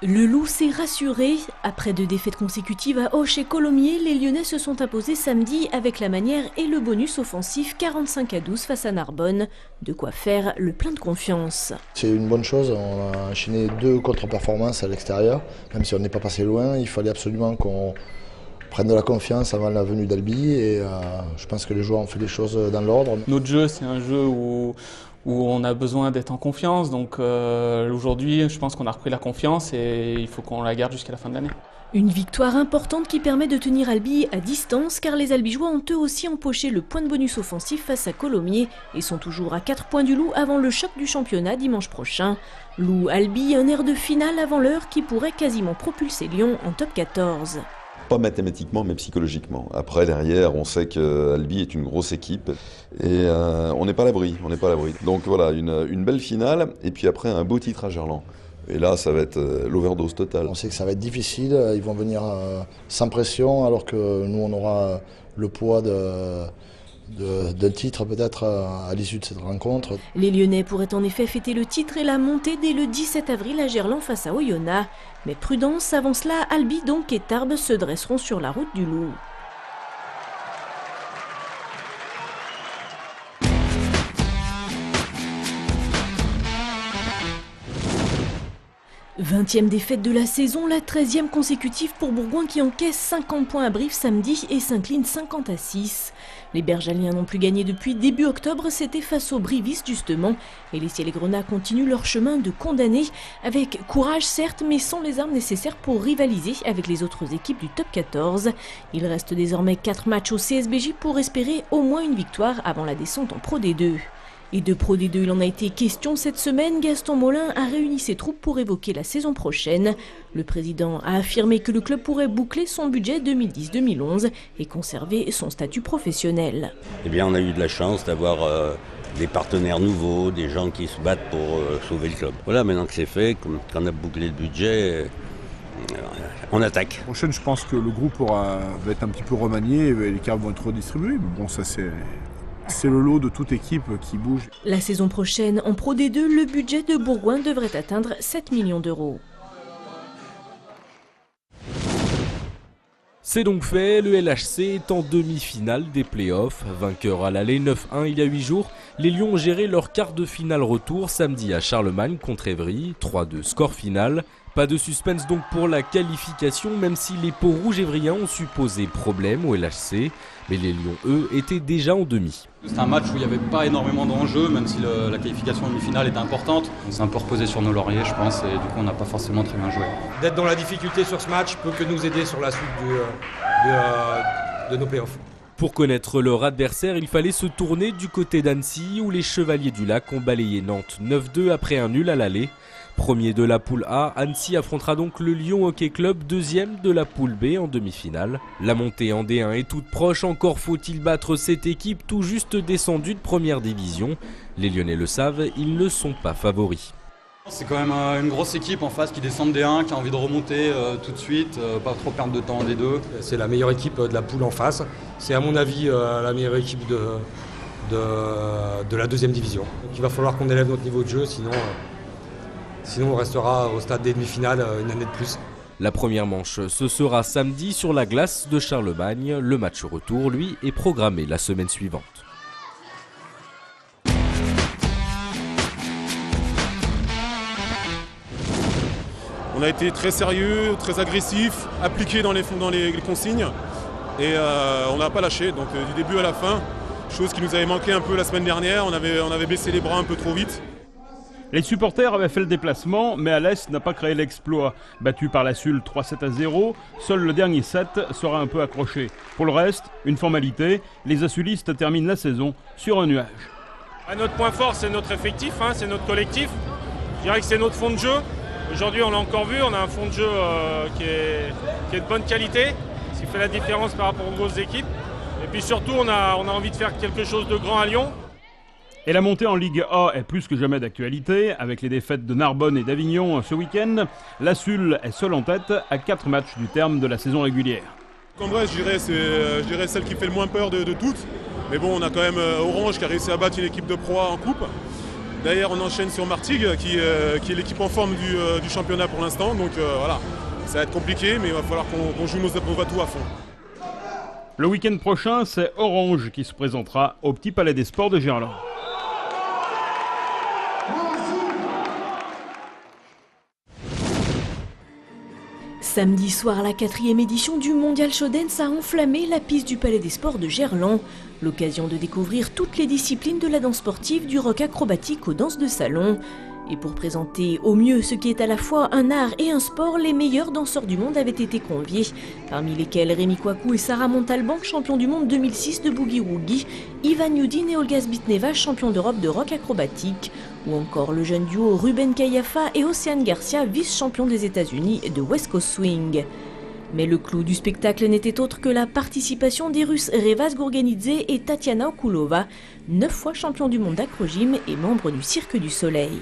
Le Loup s'est rassuré. Après 2 défaites consécutives à Auch et Colomiers, les Lyonnais se sont imposés samedi avec la manière et le bonus offensif 45-12 face à Narbonne. De quoi faire le plein de confiance. C'est une bonne chose, on a enchaîné 2 contre-performances à l'extérieur. Même si on n'est pas passé loin, il fallait absolument qu'on prenne de la confiance avant la venue d'Albi. Et je pense que les joueurs ont fait les choses dans l'ordre. Notre jeu, c'est un jeu où on a besoin d'être en confiance. Donc aujourd'hui, je pense qu'on a repris la confiance et il faut qu'on la garde jusqu'à la fin de l'année. Une victoire importante qui permet de tenir Albi à distance car les Albigeois ont eux aussi empoché le point de bonus offensif face à Colomiers et sont toujours à 4 points du Loup avant le choc du championnat dimanche prochain. Loup-Albi, un air de finale avant l'heure qui pourrait quasiment propulser Lyon en top 14. Pas mathématiquement, mais psychologiquement. Après, derrière, on sait qu'Albi est une grosse équipe et on n'est pas à l'abri. Donc voilà, une belle finale et puis après un beau titre à Gerland. Et là, ça va être l'overdose totale. On sait que ça va être difficile, ils vont venir sans pression alors que nous, on aura le poids d'un titre peut-être à l'issue de cette rencontre. Les Lyonnais pourraient en effet fêter le titre et la montée dès le 17 avril à Gerland face à Oyonnax. Mais prudence, avant cela, Albi donc et Tarbes se dresseront sur la route du Loup. « 20e défaite de la saison, la 13e consécutive pour Bourgoin qui encaisse 50 points à Brive samedi et s'incline 50-6. Les Bergaliens n'ont plus gagné depuis début octobre, c'était face aux Brivistes justement. Et les Ciel et Grenats continuent leur chemin de condamnés, avec courage certes, mais sans les armes nécessaires pour rivaliser avec les autres équipes du top 14. Il reste désormais 4 matchs au CSBJ pour espérer au moins une victoire avant la descente en Pro D2. Et de Pro D2, il en a été question cette semaine. Gaston Molin a réuni ses troupes pour évoquer la saison prochaine. Le président a affirmé que le club pourrait boucler son budget 2010-2011 et conserver son statut professionnel. Eh bien, on a eu de la chance d'avoir des partenaires nouveaux, des gens qui se battent pour sauver le club. Voilà, maintenant que c'est fait, qu'on a bouclé le budget, on attaque. La prochaine, je pense que le groupe va être un petit peu remanié, les cartes vont être redistribuées. Mais bon, ça c'est le lot de toute équipe qui bouge. La saison prochaine, en Pro D2, le budget de Bourgoin devrait atteindre 7 millions d'euros. C'est donc fait, le LHC est en demi-finale des playoffs. Vainqueur à l'aller 9-1 il y a 8 jours, les Lions ont géré leur quart de finale retour samedi à Charlemagne contre Évry, 3-2 score final. Pas de suspense donc pour la qualification, même si les peaux rouges évriens ont su poser problème au LHC. Mais les Lions, eux, étaient déjà en demi. C'est un match où il n'y avait pas énormément d'enjeux, même si la qualification en demi-finale était importante. On s'est un peu reposé sur nos lauriers, je pense, et du coup on n'a pas forcément très bien joué. D'être dans la difficulté sur ce match peut que nous aider sur la suite de nos playoffs. Pour connaître leur adversaire, il fallait se tourner du côté d'Annecy, où les Chevaliers du Lac ont balayé Nantes 9-2 après un nul à l'aller. Premier de la poule A, Annecy affrontera donc le Lyon Hockey Club, deuxième de la poule B en demi-finale. La montée en D1 est toute proche, encore faut-il battre cette équipe tout juste descendue de première division. Les Lyonnais le savent, ils ne sont pas favoris. C'est quand même une grosse équipe en face qui descend de D1, qui a envie de remonter tout de suite, pas trop perdre de temps en D2. C'est la meilleure équipe de la poule en face. C'est à mon avis la meilleure équipe de la deuxième division. Donc il va falloir qu'on élève notre niveau de jeu, sinon on restera au stade des demi-finales une année de plus. La première manche, ce sera samedi sur la glace de Charlemagne. Le match retour, lui, est programmé la semaine suivante. On a été très sérieux, très agressif, appliqué dans les consignes et on n'a pas lâché. Donc du début à la fin, chose qui nous avait manqué un peu la semaine dernière, on avait baissé les bras un peu trop vite. Les supporters avaient fait le déplacement, mais Alès n'a pas créé l'exploit. Battu par la Sulle 3-7-0, seul le dernier set sera un peu accroché. Pour le reste, une formalité, les Assulistes terminent la saison sur un nuage. Notre point fort, c'est notre effectif, c'est notre collectif. Je dirais que c'est notre fond de jeu. Aujourd'hui, on l'a encore vu, on a un fond de jeu qui est de bonne qualité, ce qui fait la différence par rapport aux grosses équipes. Et puis surtout, on a envie de faire quelque chose de grand à Lyon. Et la montée en Ligue A est plus que jamais d'actualité. Avec les défaites de Narbonne et d'Avignon ce week-end, la Sulle est seule en tête à 4 matchs du terme de la saison régulière. En vrai, je dirais celle qui fait le moins peur de toutes. Mais bon, on a quand même Orange qui a réussi à battre une équipe de Pro A en coupe. D'ailleurs, on enchaîne sur Martigues, qui est l'équipe en forme du championnat pour l'instant. Donc voilà, ça va être compliqué, mais il va falloir qu'on joue nos atouts à fond. Le week-end prochain, c'est Orange qui se présentera au Petit Palais des Sports de Gerland. Samedi soir, la 4e édition du Mondial Show Dance a enflammé la piste du Palais des Sports de Gerland. L'occasion de découvrir toutes les disciplines de la danse sportive, du rock acrobatique aux danses de salon. Et pour présenter au mieux ce qui est à la fois un art et un sport, les meilleurs danseurs du monde avaient été conviés, parmi lesquels Rémi Kouakou et Sarah Montalban, champions du monde 2006 de Boogie Woogie, Ivan Yudin et Olga Zbitneva, champions d'Europe de rock acrobatique, ou encore le jeune duo Ruben Kayafa et Océane Garcia, vice-champion des États-Unis de West Coast Swing. Mais le clou du spectacle n'était autre que la participation des Russes Revaz Gourganidze et Tatiana Okulova, 9 fois champion du monde d'acro-gym et membre du Cirque du Soleil.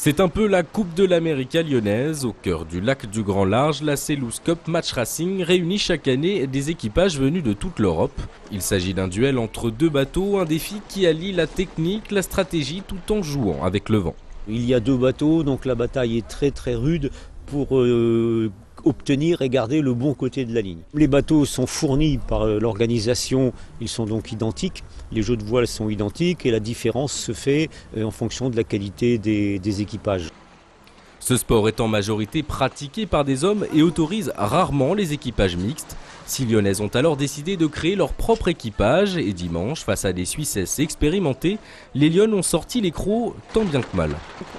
C'est un peu la Coupe de l'América lyonnaise. Au cœur du lac du Grand Large, la Selous Cup Match Racing réunit chaque année des équipages venus de toute l'Europe. Il s'agit d'un duel entre deux bateaux, un défi qui allie la technique, la stratégie tout en jouant avec le vent. Il y a 2 bateaux, donc la bataille est très rude pour obtenir et garder le bon côté de la ligne. Les bateaux sont fournis par l'organisation, ils sont donc identiques, les jeux de voile sont identiques et la différence se fait en fonction de la qualité des équipages. Ce sport est en majorité pratiqué par des hommes et autorise rarement les équipages mixtes. 6 Lyonnaises ont alors décidé de créer leur propre équipage et dimanche, face à des Suissesses expérimentées, les Lyonnes ont sorti les crocs tant bien que mal.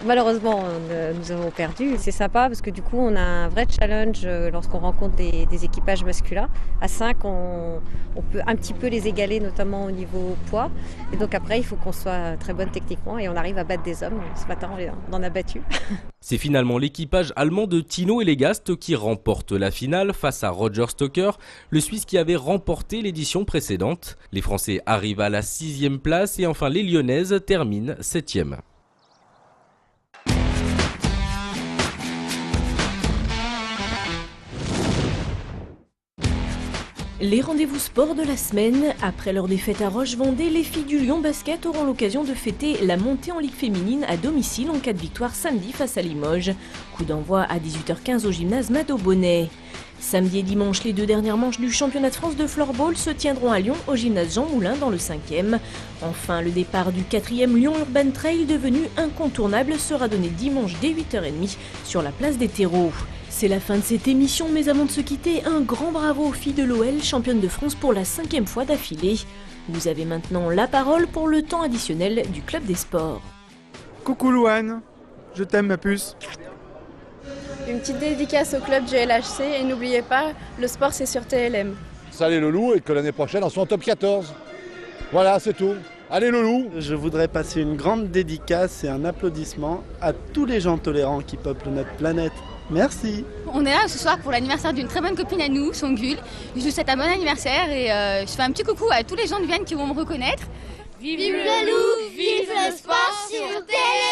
Malheureusement, nous avons perdu. C'est sympa parce que du coup, on a un vrai challenge lorsqu'on rencontre des équipages masculins. À 5, on peut un petit peu les égaler, notamment au niveau poids. Et donc après, il faut qu'on soit très bonne techniquement et on arrive à battre des hommes. Ce matin, on en a battu. C'est finalement l'équipage allemand de Tino Elegast qui remporte la finale face à Roger Stocker, le Suisse qui avait remporté l'édition précédente. Les Français arrivent à la 6e place et enfin les Lyonnaises terminent 7e. Les rendez-vous sport de la semaine. Après leur défaite à Roche-Vendée, les filles du Lyon Basket auront l'occasion de fêter la montée en Ligue féminine à domicile en cas de victoire samedi face à Limoges. Coup d'envoi à 18h15 au gymnase Mado Bonnet. Samedi et dimanche, les 2 dernières manches du championnat de France de floorball se tiendront à Lyon au gymnase Jean Moulin dans le 5e. Enfin, le départ du 4e Lyon Urban Trail devenu incontournable sera donné dimanche dès 8h30 sur la place des terreaux. C'est la fin de cette émission, mais avant de se quitter, un grand bravo aux filles de l'OL, championnes de France pour la 5e fois d'affilée. Vous avez maintenant la parole pour le temps additionnel du Club des Sports. Coucou Louane, je t'aime ma puce. Une petite dédicace au club du LHC et n'oubliez pas, le sport c'est sur TLM. Salut le loup et que l'année prochaine on soit en top 14. Voilà, c'est tout. Allez le loup. Je voudrais passer une grande dédicace et un applaudissement à tous les gens tolérants qui peuplent notre planète. Merci. On est là ce soir pour l'anniversaire d'une très bonne copine à nous, Songul. Je lui souhaite un bon anniversaire et je fais un petit coucou à tous les gens de Vienne qui vont me reconnaître. Vive le loup, vive le sport sur TLM.